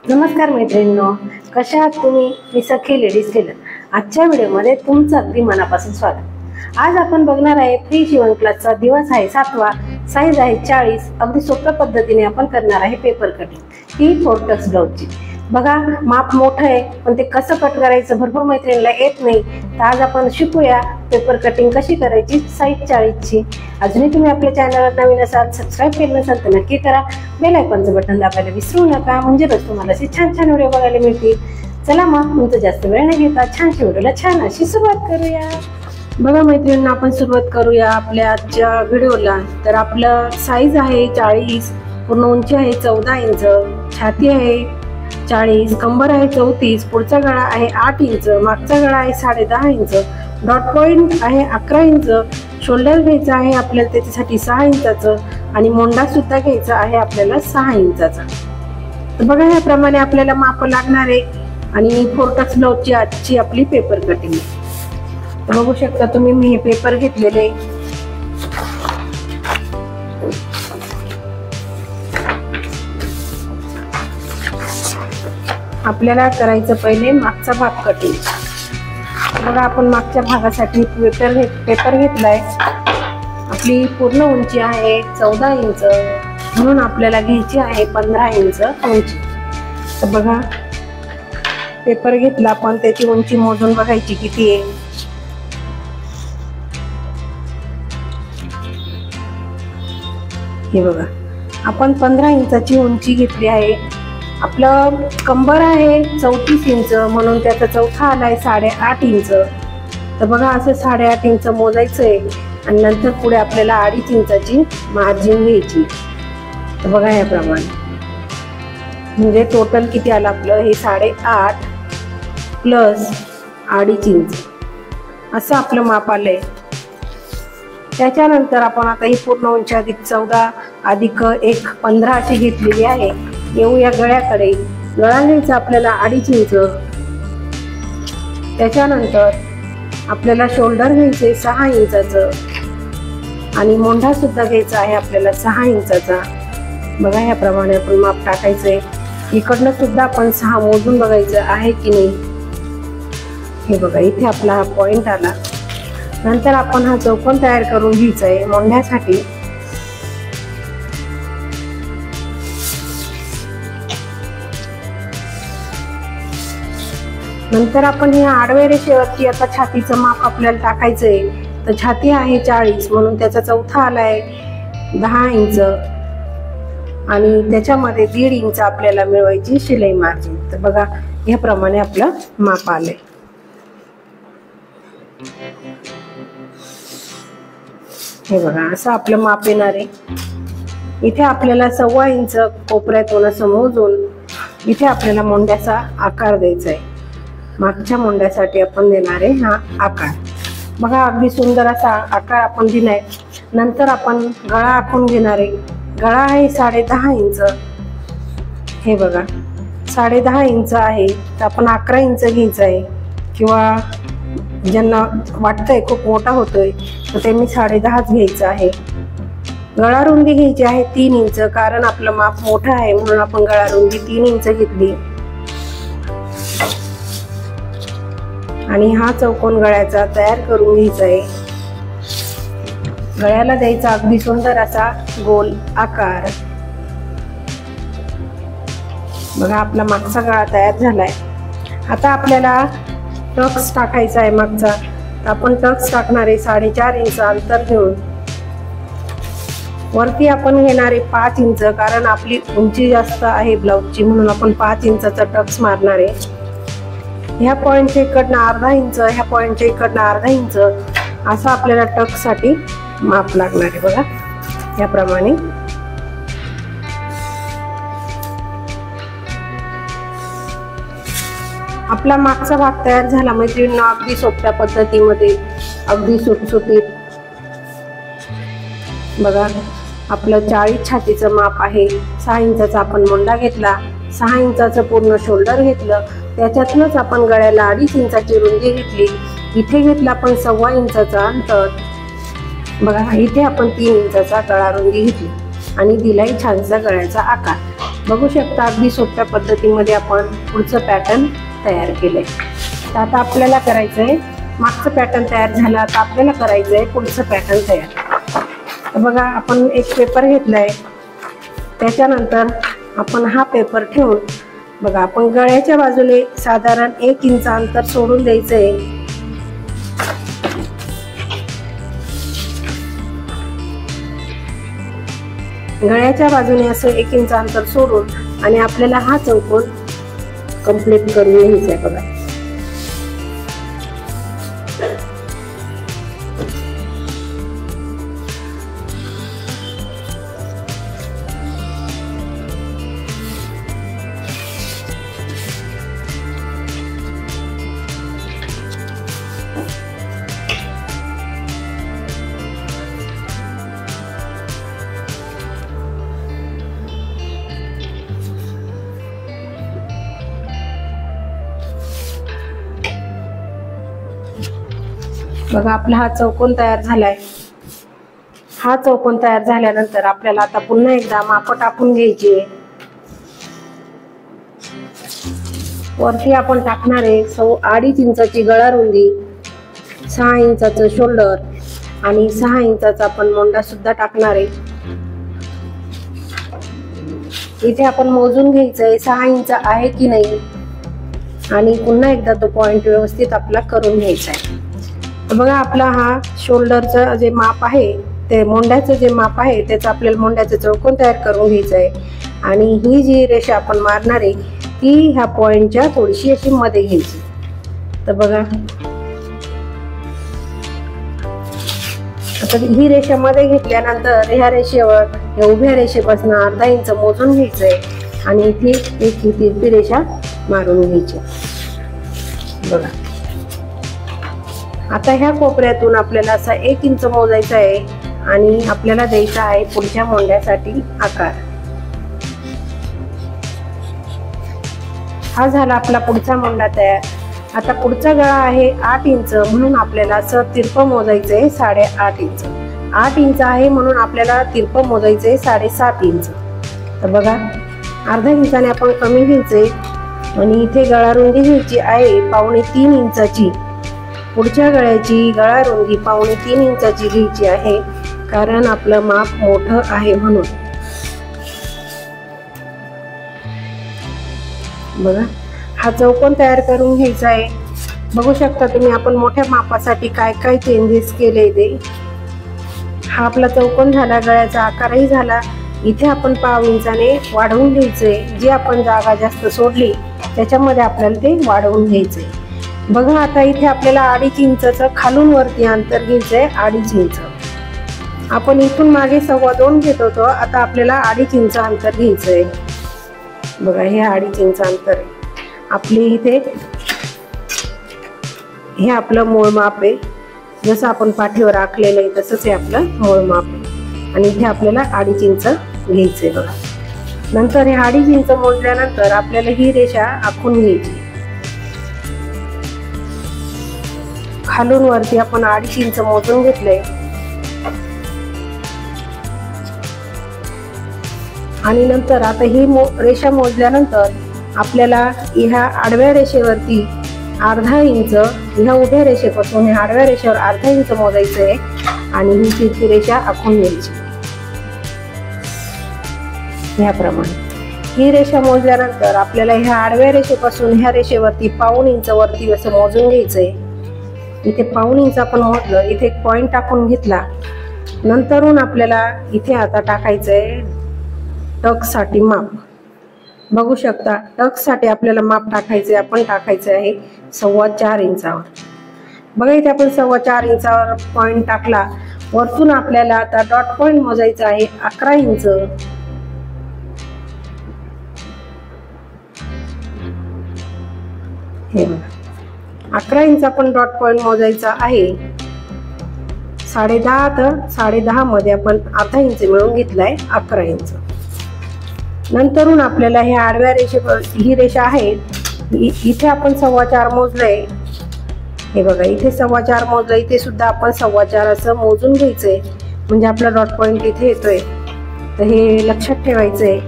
नमस्कार मैत्रिणींनो, कशा आहात तुम्ही? मी सखी लेडीज टेलर. आजच्या व्हिडिओमध्ये तुमचं अगदी मनापासून स्वागत. आज आपण बघणार आहे फ्री शिवण क्लासचा दिवस आहे 7वा, साईज आहे 40. अगदी सोप्या पद्धतीने आपण करणार आहे पेपर कटिंग. ही 4 टक्स ब्लाउजची. बघा, माप मोठं आहे पण ते कसं कट करायचं भरपूर मैत्रिणीला येत नाही. तर आज आपण शिकूया पेपर कटिंग कशी करायची साईज 40ची. अजूनही तुम्ही आपल्या चॅनलवर नवीन असाल, सबस्क्राईब केलं नसाल तर नक्की करा. बेल आयकॉनचं बटन दाबायला विसरू नका, म्हणजे रोज तुम्हाला असे छान छान व्हिडिओ बघायला मिळतील. चला मग तुमचं जास्त वेळ न घेता छानशी व्हिडिओला छान अशी सुरुवात करूया. बघा मैत्रिणींना, आपण सुरुवात करूया आपल्या आजच्या व्हिडिओला. तर आपलं साईज आहे 40, पूर्ण उंची आहे 14 इंच, छाती आहे 40, कंबर आहे 34, पुढचा गळा आहे 8 इंच, मागचा गळा आहे 10.5 इंच, डॉट पॉइंट आहे 11 इंच, शोल्डर घ्यायचा आहे आपल्याला त्याच्यासाठी 6 इंचाचं आणि मोंडा सुद्धा घ्यायचा आहे आपल्याला 6 इंचाचा. तर बघा, ह्याप्रमाणे आपल्याला माप लागणार आहे. आणि 4 टक्स ब्लाउजची आजची आपली पेपर कटिंग. बघू शकता तुम्ही, मी हे पेपर घेतलेले. आपल्याला करायचं पहिले मागचा भाग कटिंग. बघा, आपण मागच्या भागासाठी पेपर घेतलाय. आपली पूर्ण उंची आहे 14 इंच, म्हणून आपल्याला घ्यायची आहे 15 इंच उंची. तर बघा, पेपर घेतला आपण, त्याची उंची मोजून बघायची किती आहे. हे बघा, आपण 15 इंचाची उंची घेतली आहे. आपलं कंबर आहे 34 इंच, म्हणून त्याचा चौथा आलाय 8.5 इंच. तर बघा, असं 8.5 इंच मोजायचं आहे आणि नंतर पुढे आपल्याला 2.5 इंचाची मार्जिन घ्यायची. तर बघा, याप्रमाणे म्हणजे टोटल किती आलं आपलं, हे 8.5 प्लस 2.5 इंच असं आपलं माप आलंय. त्याच्यानंतर आपण आता ही पूर्ण उंची अधिक 14 अधिक 1 15 अशी घेतलेली आहे. येऊया गळ्याकडे. गळा घ्यायचा आपल्याला 2.5 इंच. त्याच्यानंतर आपल्याला शोल्डर घ्यायचे 6 इंचाचं आणि मोंढा सुद्धा घ्यायचा आहे आपल्याला 6 इंचाचा. बघा, ह्याप्रमाणे आपण माप टाकायचंय. इकडनं सुद्धा आपण 6 मोजून बघायचं आहे की नाही. हे बघा, इथे आपला हा पॉइंट आला. नंतर आपण हा चौकोन तयार करून घ्यायचा आहे मोंढ्यासाठी. नंतर आपण ह्या आडव्या रेषेवरती आता छातीचं माप आपल्याला टाकायचंय. तर छाती आहे 40, म्हणून त्याचा चौथा आलाय 10 इंच आणि त्याच्यामध्ये 1.5 इंच आपल्याला मिळवायची शिलाई मार्जिन. तर बघा, ह्याप्रमाणे आपलं माप आलंय. हे बघा, असं आपलं माप येणार आहे. इथे आपल्याला 1.25 इंच कोपऱ्यातून असं मोजून इथे आपल्याला मोंड्याचा आकार द्यायचा आहे. मागच्या मोंड्यासाठी आपण देणार आहे हा आकार. बघा, अगदी सुंदर असा आकार आपण दिलाय. नंतर आपण गळा आखून घेणार आहे. गळा आहे 10.5 इंच. हे बघा, 10.5 इंच आहे. तर आपण 11 इंच घ्यायचं आहे, किंवा ज्यांना वाटतंय खूप मोठा होतोय तर त्यांनी 10.5 घ्यायचं आहे. गळा रुंदी घ्यायची आहे 3 इंच, कारण आपलं माप मोठं आहे म्हणून आपण गळा रुंदी 3 इंच घेतली. आणि हा चौकोन गळ्याचा तयार करून घ्यायचा आहे. गळ्याला द्यायचा अगदी सुंदर असा गोल आकार. बघा, आपला मागचा गळा तयार झालाय. आता आपल्याला टक्स टाकायचा आहे मागचा. आपण टक्स टाकणार आहे 4.5 इंच अंतर घेऊन. वरती आपण घेणार आहे 5 इंच, कारण आपली उंची जास्त आहे ब्लाउजची, म्हणून आपण 5 इंचाचा टक्स मारणार आहे. ह्या पॉइंटच्या इकडनं 1/2 इंच, ह्या पॉइंटच्या इकडनं 1/2 इंच असं आपल्याला टक्स साठी माप लागणार आहे. बघा, याप्रमाणे. आपला मागचा भाग तयार झाला मैत्रिणींनो, अगदी सोप्या पद्धतीमध्ये, अगदी सुटसुटीत. बघा, आपलं 40 छातीचं माप आहे. 6 इंचाचा आपण मोंडा घेतला, 6 इंचाचं पूर्ण शोल्डर घेतलं. त्याच्यातूनच आपण गळ्याला 2.5 इंचाची रुंदी घेतली. इथे घेतला आपण 1.25 इंचाचा अंतर. बघा, इथे आपण 3 इंचाचा गळा रुंदी घेतली आणि दिलाय छानसा गळ्याचा आकार. बघू शकता अगदी सोप्या पद्धतीमध्ये आपण पुढचं पॅटर्न तयार केलंय. तर आता आपल्याला करायचंय, मागचं पॅटर्न तयार झालं, आता आपल्याला करायचंय पुढचं पॅटर्न तयार. तर बघा आपण एक पेपर घेतलाय, त्याच्यानंतर आपण हा पेपर ठेवून बघा आपण गळ्याच्या बाजूने साधारण 1 इंच अंतर सोडून द्यायचंय. गळ्याच्या बाजूने असं 1 इंच अंतर सोडून आणि आपल्याला हा चौकोन कंप्लीट करून घ्यायचा आहे. बघा बघा आपला हा चौकोन तयार झालाय. हा चौकोन तयार झाल्यानंतर आपल्याला आता पुन्हा एकदा माप टाकून घ्यायची आहे. वरती आपण टाकणार आहे 2.5 इंचाची गळा रुंदी, 6 इंचाचं शोल्डर आणि 6 इंचाचा आपण मोंडा सुद्धा टाकणार आहे. इथे आपण मोजून घ्यायचंय 6 इंच आहे की नाही आणि पुन्हा एकदा तो पॉइंट व्यवस्थित आपला करून घ्यायचा आहे. बघा आपला हा शोल्डरचं जे माप आहे, ते मोंड्याचं जे माप आहे त्याचं आपल्याला मोंड्याचं चौकोन तयार करून घ्यायचं आहे. आणि ही जी रेषा आपण मारणार आहे ती ह्या पॉइंटच्या थोडीशी अशी मध्ये घ्यायची. तर बघा आता ही रेषा मध्ये घेतल्यानंतर ह्या रेषेवर या उभ्या रेषेपासून अर्धा इंच मोजून घ्यायचंय आणि इथे एक तिरपी रेषा मारून घ्यायची. बघा आता ह्या कोपऱ्यातून आपल्याला असा 1 इंच मोजायचा आहे आणि आपल्याला द्यायचा आहे पुढच्या मोंड्यासाठी आकार. हा झाला आपला पुढचा मोंडा तयार. आता पुढचा गळा आहे 8 इंच म्हणून आपल्याला असं तिरपं मोजायचंय 8.5 इंच. 8 इंच आहे म्हणून आपल्याला तिरपं मोजायचंय 7.5 इंच. तर बघा अर्धा इंचाने आपण कमी घ्यायचंय आणि इथे गळा रुंदी घ्यायची आहे 2.25 इंचाची. पुढच्या गळ्याची गळा रुंदी 2.25 इंचाची घ्यायची आहे कारण आपलं माप मोठं आहे म्हणून. बघा हा चौकोन तयार करून घ्यायचा आहे. बघू शकता तुम्ही आपण मोठ्या मापासाठी काय काय चेंजेस केले ते. हा आपला चौकोन झाला, गळ्याचा आकारही झाला. इथे आपण 1/2 इंचाने वाढवून घ्यायचंय. जी आपण जागा जास्त सोडली त्याच्यामध्ये आपल्याला ते वाढवून घ्यायचंय. बघा आता इथे आपल्याला 2.5 इंचाचं खालून वरती अंतर घ्यायचंय 2.5 इंच. आपण इथून मागे 2.25 घेत होतो, आता आपल्याला 2.5 इंच अंतर घ्यायचंय. बघा हे 2.5 इंच अंतर आहे. आपली इथे हे आपलं मूळ माप आहे. जसं आपण पाठीवर आखलेलं आहे तसंच हे आपलं मूळ माप आहे आणि इथे आपल्याला 2.5 इंच घ्यायचंय. बघा नंतर हे 2.5 इंच मोजल्यानंतर आपल्याला ही रेषा आखून घ्यायची. खालून वरती आपण 2.5 इंच मोजून घेतलंय आणि नंतर आता ही रेषा मोजल्यानंतर आपल्याला ह्या आडव्या रेषेवरती अर्धा इंच, ह्या उभ्या रेषेपासून ह्या आडव्या रेषेवर अर्धा इंच मोजायचं आहे आणि ही तिरकी रेषा आखून घ्यायची ह्याप्रमाणे. ही रेषा मोजल्यानंतर आपल्याला ह्या आडव्या रेषेपासून ह्या रेषेवरती 1/2 इंच वरती असं मोजून घ्यायचंय. इथे 1/2 इंच आपण मोजलं, इथे एक पॉइंट टाकून घेतला. नंतरून आपल्याला इथे आता टाकायचंय टक साठी माप. बघू शकता टक साठी आपल्याला माप टाकायचंय. आपण टाकायचं आहे 4.25 इंचावर. बघा इथे आपण 4.25 इंचावर पॉइंट टाकला. वरतून आपल्याला आता डॉट पॉइंट मोजायचा आहे 11 इंच. हे बघा 11 इंच आपण डॉट पॉइंट मोजायचा आहे. 10.5 तर 10.5 मध्ये आपण अर्धा इंच मिळून घेतलाय 11 इंच. नंतरून आपल्याला हे आडव्या रेषेवर ही रेषा आहे, इथे आपण 4.25 मोजलंय. हे बघा इथे 4.25 मोजलं, इथे सुद्धा आपण 4.25 असं मोजून घ्यायचंय म्हणजे आपला डॉट पॉइंट इथे येतोय. तर हे लक्षात ठेवायचंय.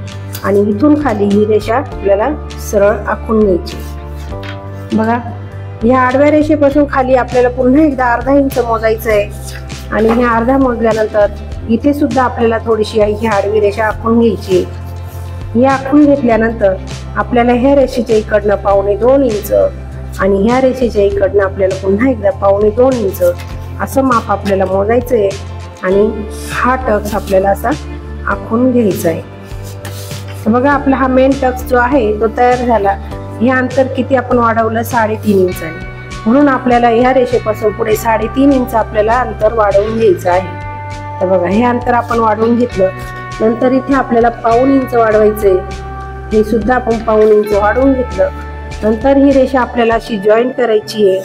आणि इथून खाली ही रेषा आपल्याला सरळ आखून घ्यायची। बघा, ह्या आडव्या रेषेपासून खाली आपल्याला पुन्हा एकदा अर्धा इंच मोजायचं आहे आणि हे अर्धा मोजल्यानंतर इथे सुद्धा आपल्याला थोडीशी ही आडवी रेषा आखून घ्यायची। ही आखून घेतल्यानंतर आपल्याला ह्या रेषेच्या इकडनं 1.25 इंच आणि ह्या रेषेच्या इकडनं आपल्याला पुन्हा एकदा 1.25 इंच असं माप आपल्याला मोजायचं आहे आणि हा टक्स आपल्याला असा आखून घ्यायचा आहे। तर बघा, आपला हा मेन टक्स जो आहे तो तयार झाला। हे अंतर किती आपण वाढवलं? 3.5 इंचाने, म्हणून आपल्याला ह्या रेषेपासून पुढे 3.5 इंच आपल्याला अंतर वाढवून घ्यायचं आहे। तर बघा, हे अंतर आपण वाढवून घेतलं, नंतर इथे आपल्याला 1.25 इंच वाढवायचंय। हे सुद्धा आपण 1.25 इंच वाढवून घेतलं। नंतर ही रेषा आपल्याला अशी जॉईंट करायची आहे।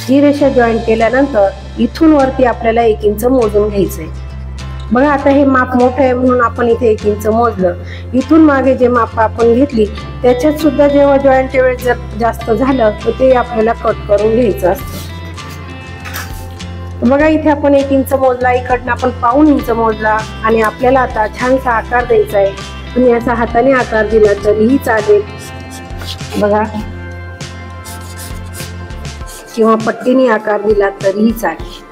ही रेषा जॉईंट केल्यानंतर इथून वरती आपल्याला 1 इंच मोजून घ्यायचंय। बघा, आता हे माप मोठं आहे म्हणून आपण इथे 1 इंच मोजलं। इथून मागे जे माप आपण घेतली त्याच्यात सुद्धा जेव्हा जॉईंटच्या वेळेस जर जास्त झालं तर ते आपल्याला कट करून घ्यायचं असतं। बघा, इथे आपण 1 इंच मोजला, इकडनं आपण 1.25 इंच मोजला आणि आपल्याला आता छानसा आकार द्यायचा आहे। तुम्ही असा हाताने आकार दिला तरीही चालेल, बघा, किंवा पट्टीने आकार दिला तरीही चालेल।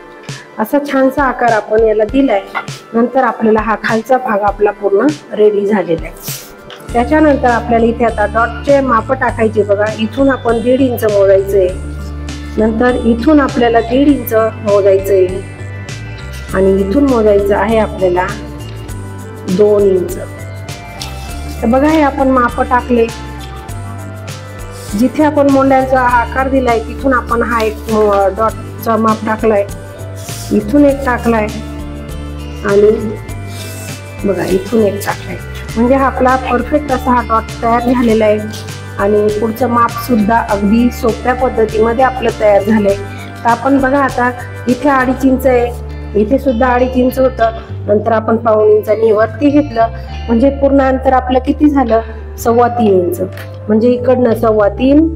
असा छानसा आकार आपण याला दिलाय। नंतर आपल्याला हा खालचा भाग आपला पूर्ण रेडी झालेला आहे। त्याच्यानंतर आपल्याला इथे आता डॉटचे माप टाकायचे। बघा, इथून आपण 1.5 इंच मोजायचंय, नंतर इथून आपल्याला 1.5 इंच मोजायचंय आणि इथून मोजायचं आहे आपल्याला 2 इंच। तर बघा, हे आपण माप टाकले। जिथे आपण मोंड्यांचा आकार दिलाय तिथून आपण हा एक डॉटचा माप टाकलाय, इथून एक टाकलाय आणि बघा इथून एक टाकलाय। म्हणजे हा आपला परफेक्ट असा हा डॉट तयार झालेला आहे आणि पुढचं माप सुद्धा अगदी सोप्या पद्धतीमध्ये आपलं तयार झालंय। तर आपण बघा, आता इथे 2.5 इंच आहे, इथे सुद्धा 2.5 इंच होतं, नंतर आपण 1.25 इंचांनी वरती घेतलं, म्हणजे पूर्ण अंतर आपलं किती झालं? 3.25 इंच। म्हणजे इकडनं 3.25,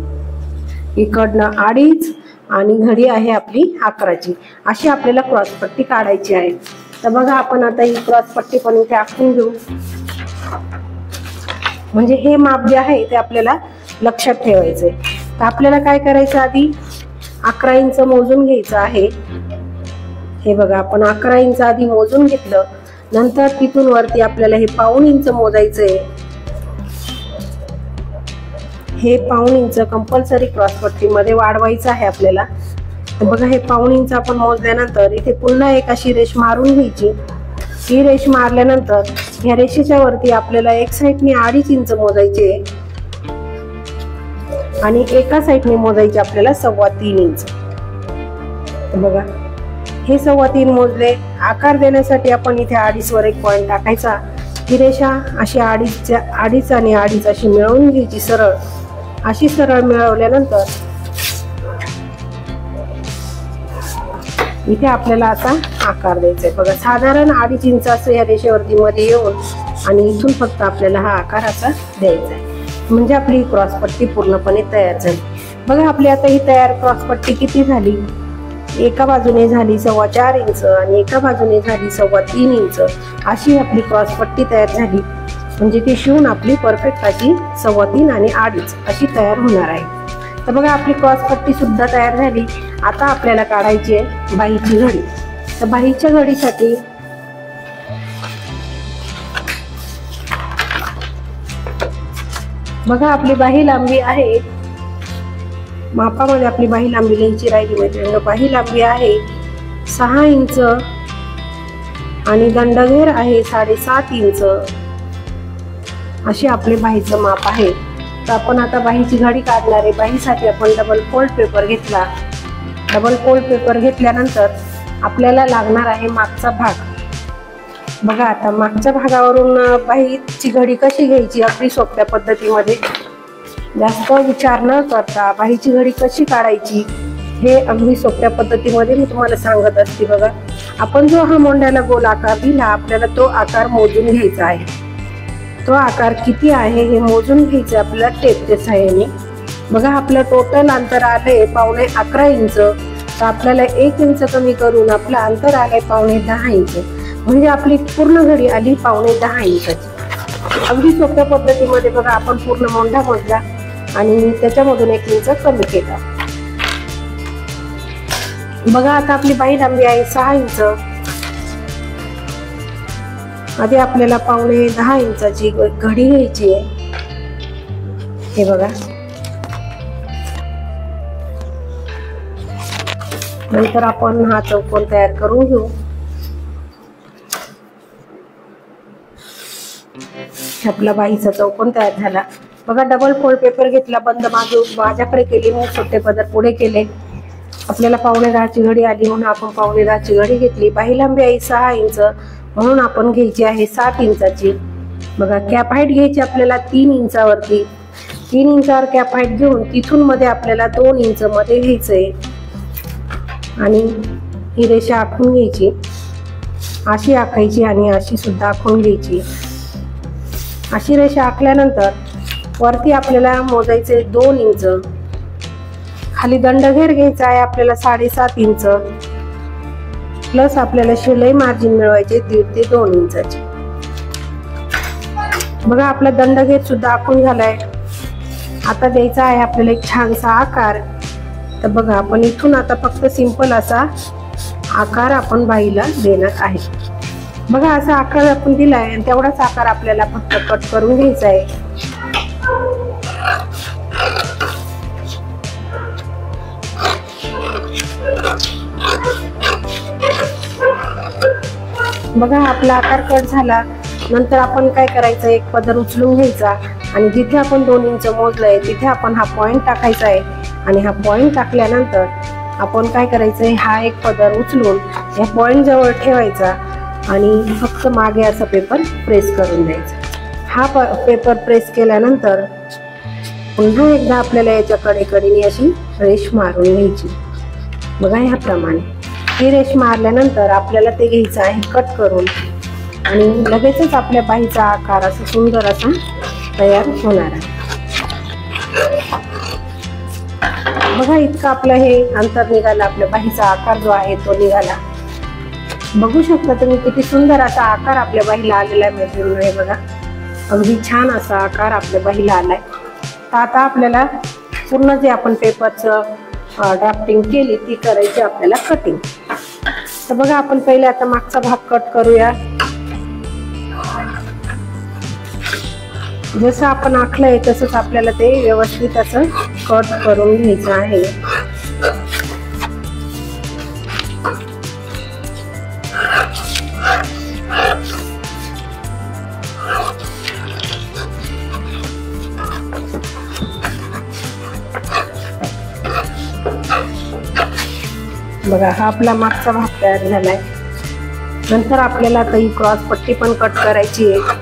इकडनं 2.5 आणि घडी आहे आपली 11ची। अशी आपल्याला क्रॉसपट्टी काढायची आहे। तर बघा, आपण आता ही क्रॉसपट्टी पण इथे आखून घेऊ। म्हणजे हे माप जे आहे ते आपल्याला लक्षात ठेवायचंय। तर आपल्याला काय करायचं, आधी 11 इंच मोजून घ्यायचं आहे। हे बघा, आपण 11 इंच आधी मोजून घेतलं, नंतर तिथून वरती आपल्याला हे 1.25 इंच मोजायचंय। हे 1.25 इंच कंपल्सरी क्रॉसपट्टी मध्ये वाढवायचं आहे आपल्याला। तर बघा, हे 1.25 इंच आपण मोजल्यानंतर इथे पुन्हा एक अशी रेष मारून घ्यायची। ही रेष मारल्यानंतर ह्या रेषेच्या वरती आपल्याला एक साईडने 2.5 इंच मोजायचे आणि एका साईडने मोजायचे आपल्याला 3.25 इंच। बघा, हे 3.25 मोजले। आकार देण्यासाठी आपण इथे 2.5 वर एक पॉइंट टाकायचा। ही रेषा अशी 2.5 आणि 2.5 अशी मिळवून घ्यायची सरळ। अशी सरळ मिळवल्यानंतर इथे आपल्याला आता आकार द्यायचा आहे। बघा, साधारण 2.5 इंच असं या रेषेवरती मध्ये येऊन आणि इथून फक्त आपल्याला हा आकार असा द्यायचा आहे। म्हणजे आपली क्रॉसपट्टी पूर्णपणे तयार झाली। बघा, आपली आता ही तयार क्रॉसपट्टी किती झाली? एका बाजूने झाली 4.25 इंच आणि एका बाजूने झाली 3.25 इंच। अशी आपली क्रॉसपट्टी तयार झाली। म्हणजे ती शिवून आपली परफेक्ट अशी 3.25 आणि 2.5 अशी तयार होणार आहे। तर बघा, आपली क्रॉसपट्टी सुद्धा तयार झाली। आता आपल्याला काढायची आहे बाहीची घडी। तर बाहीच्या घडीसाठी बघा, आपली बाही लांबी आहे, मापामध्ये आपली बाही लांबी लिहायची राहिली मैत्रिणी। बाही लांबी आहे 6 इंच आणि दंडघेर आहे 7.5 इंच। अशी आपले बाहीचं माप आहे। तर आपण आता बाहीची घडी काढणार आहे। बाहीसाठी आपण डबल फोल्ड पेपर घेतला। डबल फोल्ड पेपर घेतल्यानंतर आपल्याला लागणार आहे मागचा भाग। बघा, आता मागच्या भागावरून बाहीची घडी कशी घ्यायची अगदी सोप्या पद्धतीमध्ये, जास्त विचार न करता बाहीची घडी कशी काढायची हे अगदी सोप्या पद्धतीमध्ये मी तुम्हाला सांगत असते। बघा, आपण जो हा मोंड्याला गोल आकार दिला आपल्याला तो आकार मोजून घ्यायचा आहे। तो आकार किती आहे हे मोजून घ्यायचं आपल्याला टेपच्या सहाय्याने। बघा, आपलं टोटल अंतर आलंय 11.25 इंच। तर आपल्याला 1 इंच कमी करून आपलं अंतर आलंय 10.25 इंच। म्हणजे आपली पूर्ण घडी आली 10.25 इंचाची। अगदी सोप्या पद्धतीमध्ये बघा आपण पूर्ण मोंढा मोजला आणि त्याच्यामधून 1 इंच कमी केलं. बघा आता आपली बाही लांबी आहे 6 इंच. आधी आपल्याला पावणे 10 इंचाची घडी घ्यायची आहे. हे बघा, नंतर आपण हा चौकोन तयार करून घेऊ. आपला बाहीचा चौकोन तयार झाला. बघा डबल फोल्ड पेपर घेतला, बंद मागे माझ्याकडे केली, मी छोटे पदर पुढे केले. आपल्याला पावणे 10ची घडी आली म्हणून आपण पावणे 10ची घडी घेतली. बाही लांबी आहे 6 इंच म्हणून आपण घ्यायची आहे 7 इंचाची. बघा कॅप हाईट घ्यायची आपल्याला 3 इंचावरती. 3 इंचावर कॅप हाईट घेऊन तिथून मध्ये आपल्याला 2 इंच मध्ये घ्यायचंय आणि ही रेषा आखून घ्यायची. अशी आखायची आणि अशी सुद्धा आखून घ्यायची. अशी रेषा आखल्यानंतर वरती आपल्याला मोजायचे 2 इंच. खाली दंडघेर घ्यायचा आहे आपल्याला 7.5 इंच प्लस आपल्याला शिलाई मार्जिन मिळवायचे 1.5 ते 2 इंचाची. बघा आपला दंडघेर सुद्धा आखून झालाय. आता द्यायचा आहे आपल्याला एक छानसा आकार. तर बघा आपण इथून आता फक्त सिंपल असा आकार आपण बाहीला देणार आहे. बघा असा आकार आपण दिलाय आणि तेवढाच आकार आपल्याला फक्त कट करून घ्यायचा आहे. बघा आपला आकार कट झाला. नंतर आपण काय करायचं, एक पदर उचलून घ्यायचा आणि जिथे आपण 2 इंच मोजलंय तिथे आपण हा पॉइंट टाकायचा आहे. आणि हा पॉइंट टाकल्यानंतर आपण काय करायचंय, हा एक पदर उचलून या पॉइंट जवळ ठेवायचा आणि फक्त मागे असा पेपर प्रेस करून द्यायचा. हा पेपर प्रेस केल्यानंतर पुन्हा एकदा आपल्याला याच्या कडेकडेने अशी रेष मारून घ्यायची. बघा ह्याप्रमाणे ही रेष मारल्यानंतर आपल्याला ते घ्यायचं आहे कट करून आणि लगेचच आपल्या बाहीचा आकार असा सुंदर असा तयार होणार आहे. बघा इतकं आपलं हे अंतर निघालं, आपल्या बाहीचा आकार जो आहे तो निघाला. बघू शकता तुम्ही किती सुंदर असा आकार आपल्या बाहीला आलेला आहे मैत्रिणींनो. हे बघा अगदी छान असा आकार आपल्या बाहीला आलाय. तर आता आपल्याला पूर्ण जे आपण पेपरचं ड्राफ्टिंग केली ती करायची आपल्याला कटिंग. तर बघा आपण पहिले आता मागचा भाग कट करूया. जसं आपण आखलंय तसंच आपल्याला ते व्यवस्थित असं कट करून घ्यायचं आहे. बघा हा आपला मागचा भाग तयार झालाय. नंतर आपल्याला आता ही क्रॉस पट्टी पण कट करायची आहे.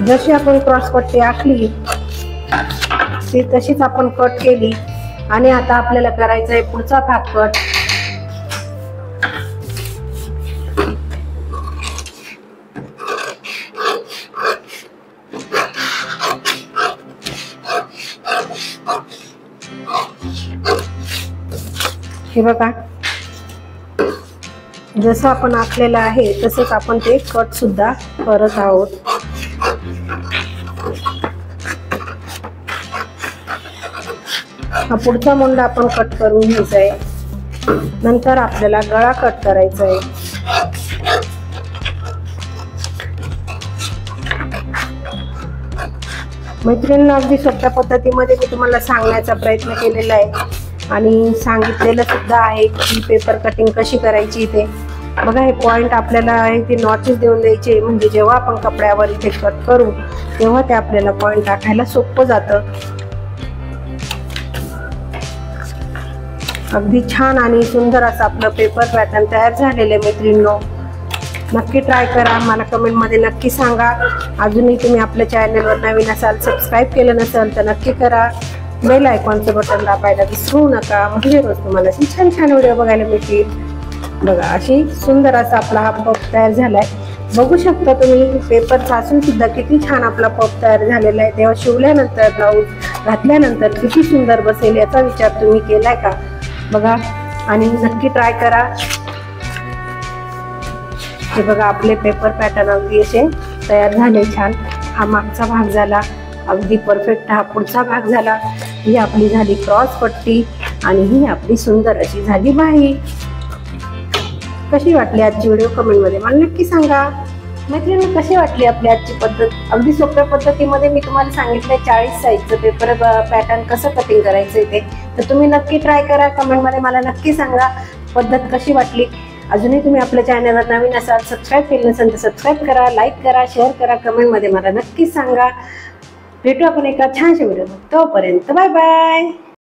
जशी आपण क्रॉस पट्टी आखली ती तशीच आपण कट केली आणि आता आपल्याला करायचा आहे पुढचा भाग कट. हे बघा जसं आपण आखलेलं आहे तसंच आपण ते कट सुद्धा करत आहोत. हा पुढचा मोंडा आपण कट करून घ्यायचा आहे. नंतर आपल्याला गळा कट करायचा आहे. मैत्रिणींना अगदी सोप्या पद्धतीमध्ये मी तुम्हाला सांगण्याचा प्रयत्न केलेला आहे आणि सांगितलेलं सुद्धा आहे की पेपर कटिंग कशी करायची ते. बघा हे पॉइंट आपल्याला ते नॉचेस देऊन द्यायचे म्हणजे जेव्हा आपण कपड्यावर इथे कट करू तेव्हा ते आपल्याला पॉइंट टाकायला सोपं जातं. अगदी छान आणि सुंदर असं आपलं पेपर पॅटर्न तयार झालेलं आहे मैत्रिणींनो. नक्की ट्राय करा, मला कमेंटमध्ये नक्की सांगा. अजूनही तुम्ही आपल्या चॅनलवर नवीन असाल, सबस्क्राईब केलं नसेल तर नक्की करा. बेल आयकॉनचं बटन दाबायला विसरू नका म्हणजे रोज तुम्हाला छान छान व्हिडिओ बघायला मिळतील. बघा अशी सुंदर असा आपला हा पफ तयार झालाय. बघू शकता तुम्ही पेपरचा असून सुद्धा किती छान आपला पफ तयार झालेला आहे. तेव्हा शिवल्यानंतर ब्लाऊज घातल्यानंतर किती सुंदर बसेल याचा विचार तुम्ही केलाय का? बघा आणि नक्की ट्राय करा. हे बघा आपले पेपर पॅटर्न अगदी असे तयार झाले छान। हा मागचा भाग झाला अगदी परफेक्ट, हा पुढचा भाग झाला। ही आपली झाली क्रॉस पट्टी आणि ही आपली सुंदर अशी झाली बाही। कशी वाटली आजची व्हिडिओ कमेंटमध्ये मला नक्की सांगा। मैत्रिणी कशी वाटली आपली आजची पद्धत? अगदी सोप्या पद्धतीमध्ये मी तुम्हाला सांगितलंय 40 साईजचं पेपर पॅटर्न कसं कटिंग करायचं ते, तर तुम्ही नक्की ट्राय करा। कमेंटमध्ये मला नक्की सांगा पद्धत कशी वाटली। अजूनही तुम्ही आपल्या चॅनलवर नवीन असाल, सबस्क्राईब केलं नसेल तर सबस्क्राईब करा, लाईक करा, शेअर करा, कमेंटमध्ये मला नक्की सांगा। भेटू आपण एका छानशा व्हिडिओ, तोपर्यंत बाय बाय।